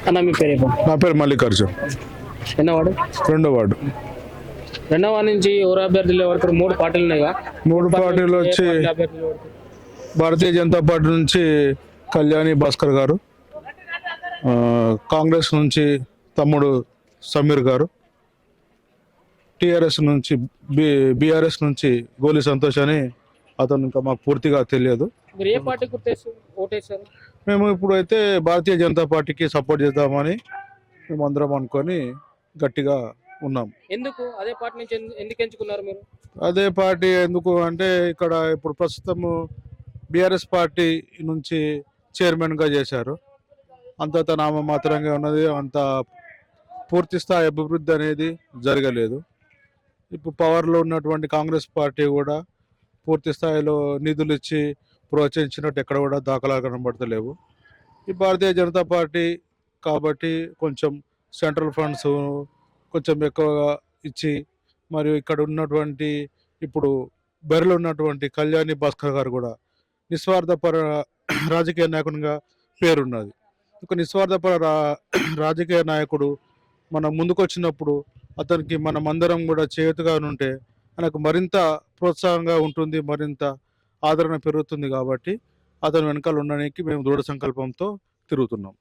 అన్న మీ పేరు చెప్పండి. నా పేరు మల్లికార్జున్, ఎన్న వాడు 2వ వార్డు. రెండవ వార్డు నుంచి ఎవరు అభ్యర్థులు ఎవరు? మూడు పార్టీలు ఉన్నాయిగా. మూడు పార్టీలు వచ్చి అభ్యర్థులు ఎవరు? భారతీయ జనతా పార్టీ నుంచి కళ్యాణి భాస్కర్ గారు, కాంగ్రెస్ నుంచి తమ్ముడు సమీర్ గారు, టీఆర్ఎస్ నుంచి బీఆర్ఎస్ నుంచి గోలి సంతోష్ అని అతను ఇంకా మాకు పూర్తిగా తెలియదు. మీరు ఏ పార్టీ ఓటేశారు? మేము ఇప్పుడు అయితే భారతీయ జనతా పార్టీకి సపోర్ట్ చేద్దామని మేము అందరం అనుకొని గట్టిగా ఉన్నాం. ఎందుకు అదే పార్టీ నుంచి ఎందుకు ఎంచుకున్నారు మీరు? అదే పార్టీ ఎందుకు అంటే ఇక్కడ ఇప్పుడు ప్రస్తుతము బీఆర్ఎస్ పార్టీ నుంచి చైర్మన్గా చేశారు. అంత నామమాత్రంగా ఉన్నది, అంత పూర్తి స్థాయి అభివృద్ధి అనేది జరగలేదు. ఇప్పుడు పవర్లో ఉన్నటువంటి కాంగ్రెస్ పార్టీ కూడా పూర్తి స్థాయిలో నిధులు ఇచ్చి ప్రోత్సహించినట్టు ఎక్కడ కూడా దాఖలాలు కనబడతలేవు. ఈ భారతీయ జనతా పార్టీ కాబట్టి కొంచెం సెంట్రల్ ఫండ్స్ కొంచెం ఎక్కువగా ఇచ్చి, మరియు ఇక్కడ ఉన్నటువంటి ఇప్పుడు బరిలో ఉన్నటువంటి కళ్యాణి భాస్కర్ గారు కూడా నిస్వార్థపర రాజకీయ నాయకునిగా పేరున్నది. ఒక నిస్వార్థపర రాజకీయ నాయకుడు మనం ముందుకొచ్చినప్పుడు అతనికి మనం అందరం కూడా చేయుతగా ఉంటే మనకు మరింత ప్రోత్సాహంగా ఉంటుంది, మరింత ఆదరణ పెరుగుతుంది. కాబట్టి అతను వెనకాల ఉండడానికి మేము దృఢ సంకల్పంతో తిరుగుతున్నాం.